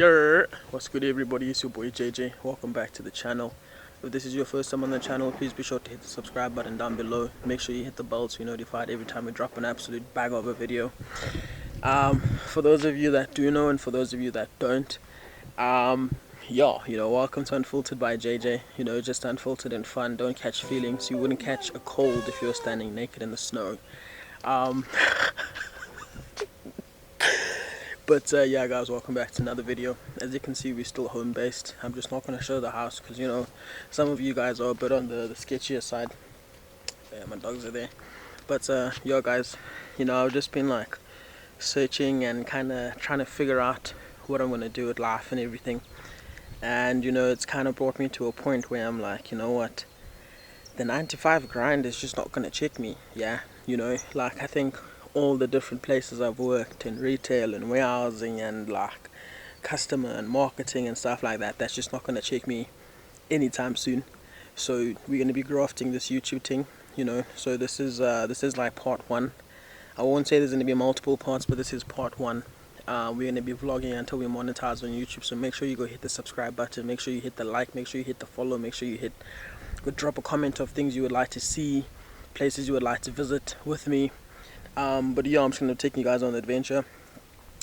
What's good everybody, it's your boy JJ. Welcome back to the channel. If this is your first time on the channel, please be sure to hit the subscribe button down below. Make sure you hit the bell so you're notified every time we drop an absolute bag of a video. For those of you that do know and for those of you that don't, welcome to Unfiltered by JJ. Just unfiltered and fun. Don't catch feelings. You wouldn't catch a cold if you were standing naked in the snow. But yeah guys, welcome back to another video. As you can see, we're still home based. I'm just not going to show the house because some of you guys are a bit on the sketchier side. Yeah, my dogs are there. But yeah guys, I've just been like searching and kind of trying to figure out what I'm going to do with life and everything. And it's kind of brought me to a point where I'm like, you know what, the 9 to 5 grind is just not going to check me. Yeah, like I think all the different places I've worked in retail and warehousing and like customer and marketing and stuff like that, that's just not going to check me anytime soon. So we're going to be grafting this YouTube thing, so this is like part one. I won't say there's going to be multiple parts, but this is part one. We're going to be vlogging until we monetize on YouTube, so make sure you go hit the subscribe button, make sure you hit the like, make sure you hit the follow, make sure you go drop a comment of things you would like to see, places you would like to visit with me. But yeah, I'm just going to take you guys on the adventure.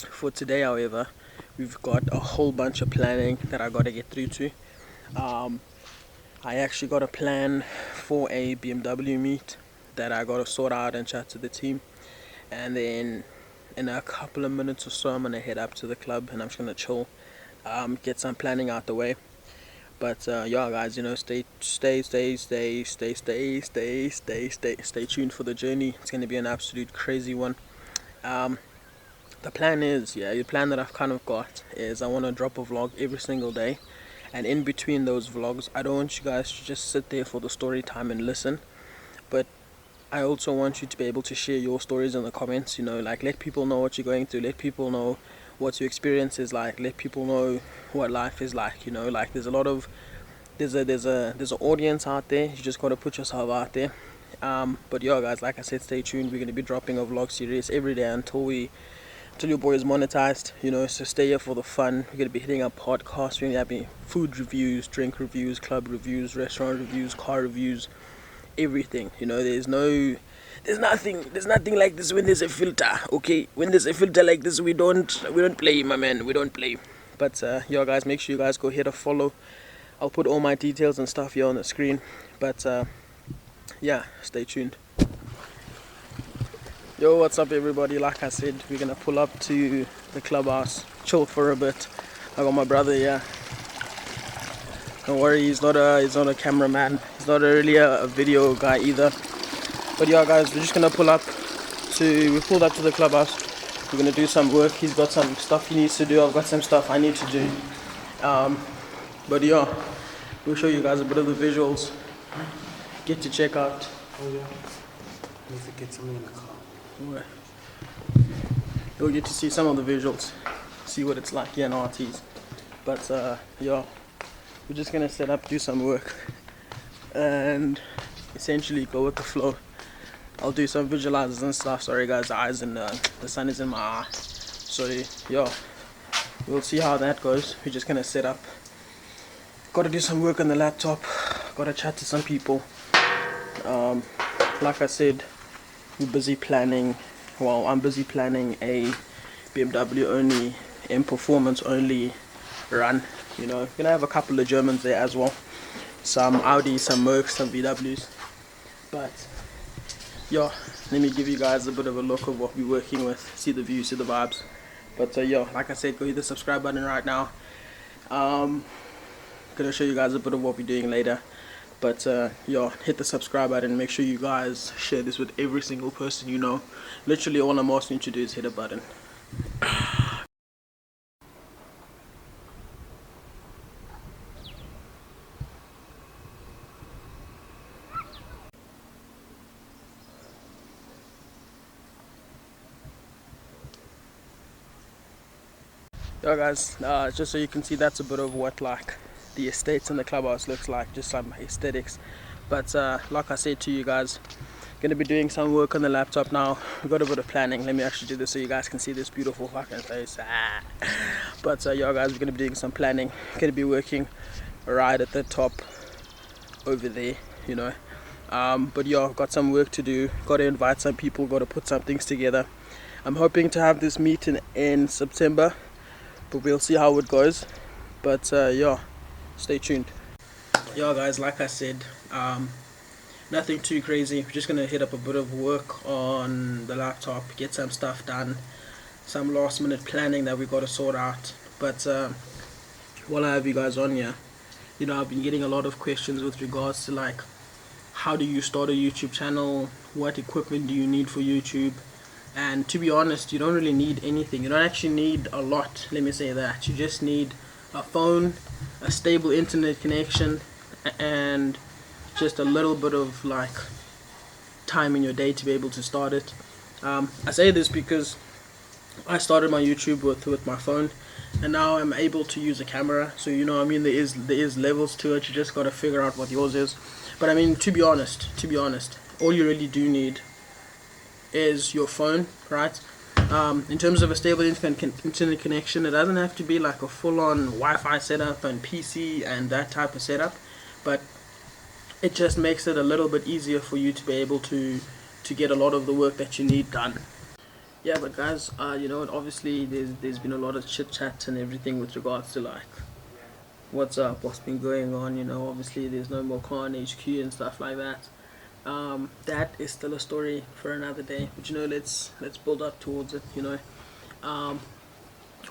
For today, however, we've got a whole bunch of planning that I got to get through to. I actually got a plan for a BMW meet that I got to sort out and chat to the team. And then in a couple of minutes or so, I'm going to head up to the club and I'm just going to chill, get some planning out the way. But yeah guys, stay tuned for the journey. It's going to be an absolute crazy one. The plan is, the plan that I've kind of got is I want to drop a vlog every single day, and in between those vlogs, I don't want you guys to just sit there for the story time and listen, but I also want you to be able to share your stories in the comments. Like, let people know what you're going through, let people know what your experience is like, let people know what life is like. Like there's an audience out there. You just got to put yourself out there. But yeah guys, like I said, stay tuned. We're going to be dropping a vlog series every day until your boy is monetized, so stay here for the fun. We're going to be hitting up podcasts. We're going to be having food reviews, drink reviews, club reviews, restaurant reviews, car reviews, everything. There's nothing like this when there's a filter. Okay, when there's a filter like this, we don't play, my man. We don't play. But yeah guys, make sure you guys go hit a follow. I'll put all my details and stuff here on the screen. But yeah, stay tuned. Yo, what's up everybody? Like I said, we're gonna pull up to the clubhouse, chill for a bit. I got my brother here. Don't worry, he's not a cameraman. He's not really a video guy either. But yeah guys, we're just gonna we pulled up to the clubhouse. We're gonna do some work. He's got some stuff he needs to do. I've got some stuff I need to do. But yeah, we'll show you guys a bit of the visuals. Get to check out. Oh yeah. Need to get something in the car. You'll get to see some of the visuals, see what it's like here in RTs. But yeah, we're just gonna set up, do some work, and essentially go with the flow. I'll do some visualizers and stuff. Sorry guys, the eyes and the sun is in my eye. So yeah, we'll see how that goes. We're just gonna set up. Gotta do some work on the laptop. Gotta chat to some people. Like I said, we're busy planning. Well, I'm busy planning a BMW only, M performance only run. Gonna have a couple of Germans there as well. Some Audi, some Mercs, some VWs. But yeah, let me give you guys a bit of a look of what we're working with. See the view, see the vibes. But yeah, like I said, go hit the subscribe button right now. Gonna show you guys a bit of what we're doing later. But yeah, hit the subscribe button. Make sure you guys share this with every single person you know. Literally all I'm asking you to do is hit a button. Yeah guys, just so you can see, that's a bit of what like the estates in the clubhouse looks like, just some aesthetics. But like I said to you guys, Gonna be doing some work on the laptop now. We've got a bit of planning. Let me actually do this so you guys can see this beautiful fucking face. But yeah, guys, we're gonna be doing some planning. Gonna be working right at the top over there, you know. But yeah, I've got some work to do. Got to invite some people. Got to put some things together. I'm hoping to have this meeting in September, but we'll see how it goes. But yeah, stay tuned. Yeah, guys, like I said, nothing too crazy. We're just gonna hit up a bit of work on the laptop, get some stuff done, some last minute planning that we got to sort out. But while I have you guys on here, you know, I've been getting a lot of questions with regards to like, how do you start a YouTube channel? What equipment do you need for YouTube? And to be honest, you don't really need anything. You don't actually need a lot, let me say that. You just need a phone, a stable internet connection, and just a little bit of like time in your day to be able to start it. I say this because I started my YouTube with my phone, and now I'm able to use a camera. So you know, I mean, there is levels to it. You just got to figure out what yours is. But I mean, to be honest, all you really do need is your phone, right? In terms of a stable internet connection, it doesn't have to be like a full-on Wi-Fi setup and PC and that type of setup, but it just makes it a little bit easier for you to be able to get a lot of the work that you need done. Yeah, but guys, you know, obviously there's been a lot of chit chat and everything with regards to like what's up, what's been going on. You know, obviously there's no more Khan HQ and stuff like that. That is still a story for another day. But you know, let's build up towards it. You know,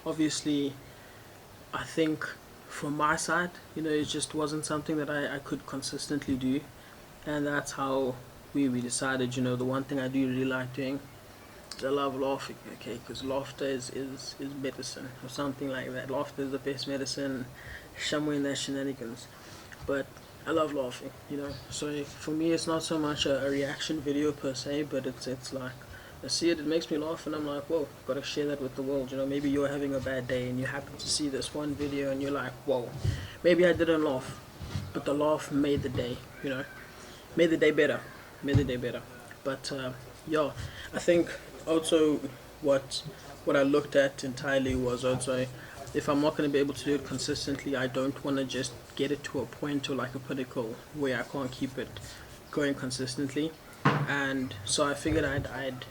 obviously, I think from my side, you know, it just wasn't something that I could consistently do, and that's how we decided. You know, the one thing I do really like doing is I love laughing. Okay, because laughter is medicine or something like that. Laughter is the best medicine. Somewhere in that shenanigans, but I love laughing, you know. So for me, it's not so much a reaction video per se, but it's like I see it, it makes me laugh, and I'm like, whoa, gotta share that with the world. You know, maybe you're having a bad day and you happen to see this one video and you're like, whoa, maybe I didn't laugh, but the laugh made the day. You know, made the day better, But yeah, I think also what I looked at entirely was also, if I'm not going to be able to do it consistently, I don't want to just get it to a point or like a pinnacle where I can't keep it going consistently. And so I figured I'd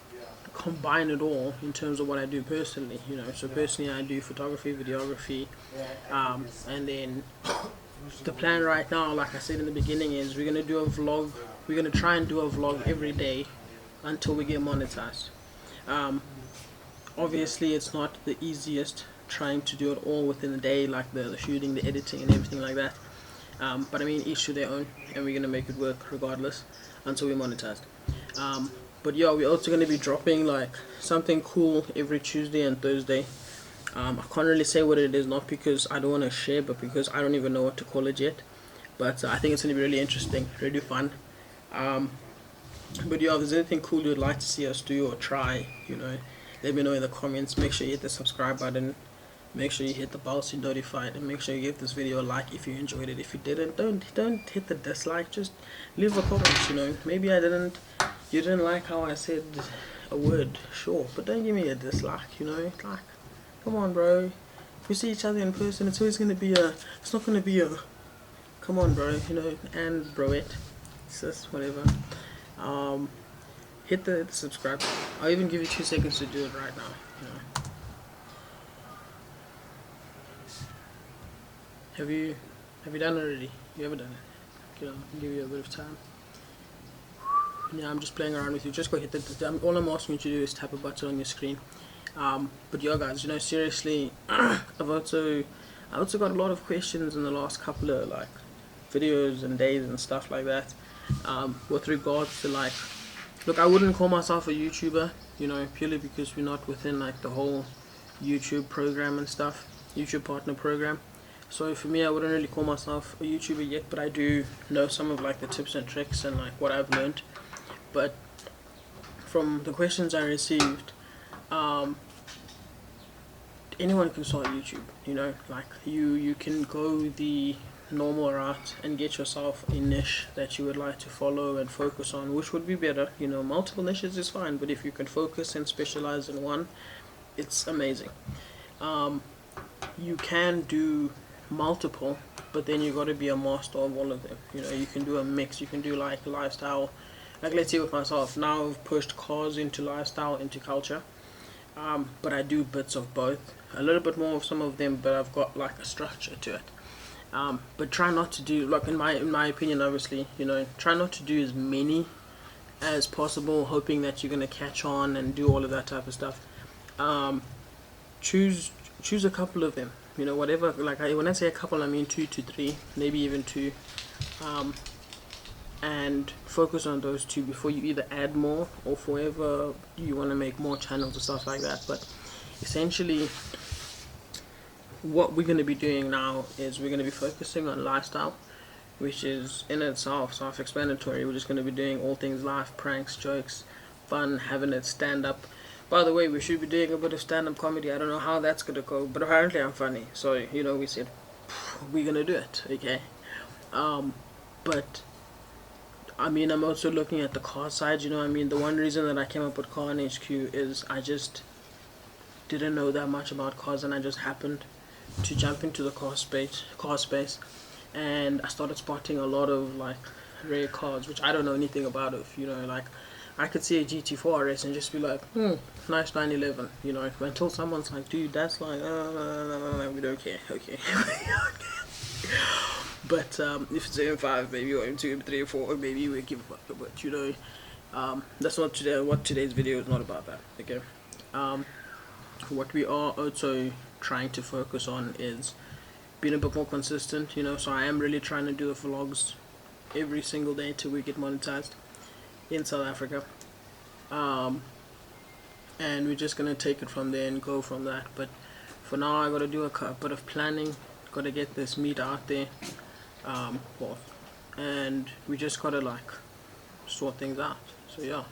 combine it all in terms of what I do personally. You know, so personally I do photography, videography, and then the plan right now, like I said in the beginning, is we're going to do a vlog. We're going to try and do a vlog every day until we get monetized. Obviously it's not the easiest trying to do it all within a day, like the shooting, the editing and everything like that, but I mean, each to their own, and we're gonna make it work regardless until we're monetized. But yeah, we're also gonna be dropping like something cool every Tuesday and Thursday. I can't really say what it is, not because I don't want to share, but because I don't even know what to call it yet. But I think it's gonna be really interesting, really fun. But yeah, if there's anything cool you'd like to see us do or try, you know, let me know in the comments. Make sure you hit the subscribe button, make sure you hit the bell to be notified, and make sure you give this video a like if you enjoyed it. If you didn't, don't hit the dislike, just leave a comment. You know, maybe you didn't like how I said a word, sure, but don't give me a dislike. You know, like, come on, bro, if we see each other in person, it's always gonna be it's not gonna be come on, bro, you know, and broette, sis, whatever. Hit the subscribe. I'll even give you 2 seconds to do it right now. You know. Have you done it already? You haven't done it. You know, I'll give you a bit of time. Yeah, I'm just playing around with you. Just go hit all I'm asking you to do is tap a button on your screen. But yeah, guys, you know, seriously, I've also got a lot of questions in the last couple of like videos and days and stuff like that. With regards to like, look, I wouldn't call myself a YouTuber, you know, purely because we're not within like the whole YouTube program and stuff, YouTube partner program. So for me, I wouldn't really call myself a YouTuber yet, but I do know some of like the tips and tricks and like what I've learned. But from the questions I received, anyone can start YouTube, you know, like you can go the normal route and get yourself a niche that you would like to follow and focus on, which would be better. You know, multiple niches is fine, but if you can focus and specialize in one, it's amazing. You can do multiple, but then you got to be a master of all of them. You know, you can do a mix. You can do like lifestyle. Like, let's say with myself, now I've pushed cars into lifestyle, into culture. But I do bits of both. A little bit more of some of them, but I've got like a structure to it. But try not to do, like, in my opinion, obviously, you know, try not to do as many as possible, hoping that you're gonna catch on and do all of that type of stuff. Um, choose a couple of them. You know, whatever. Like, when I say a couple, I mean 2 to 3, maybe even 2. And focus on those 2 before you either add more or forever you want to make more channels or stuff like that. But essentially, what we're going to be doing now is we're going to be focusing on lifestyle, which is in itself self-explanatory. We're just going to be doing all things life, pranks, jokes, fun, having it stand up. By the way, we should be doing a bit of stand-up comedy. I don't know how that's going to go, but apparently I'm funny. So, you know, we said, we're going to do it, okay? But, I mean, I'm also looking at the car side, you know. I mean, the one reason that I came up with Car on HQ is I just didn't know that much about cars, and I just happened to jump into the car space, and I started spotting a lot of like rare cars, which I don't know anything about. If you know, like, I could see a GT4 RS and just be like, nice 911, you know, until someone's like, dude, that's like, we don't care, okay. But if it's M5, maybe, or M2, M3, or 4, maybe we give a fuck. But you know, that's not today. What today's video is not about that. Okay. What we are also trying to focus on is being a bit more consistent. You know, so I am really trying to do the vlogs every single day till we get monetized in South Africa. And we're just gonna take it from there and go from that. But for now, I gotta do a bit of planning. Gotta get this meat out there. And we just gotta like sort things out. So yeah.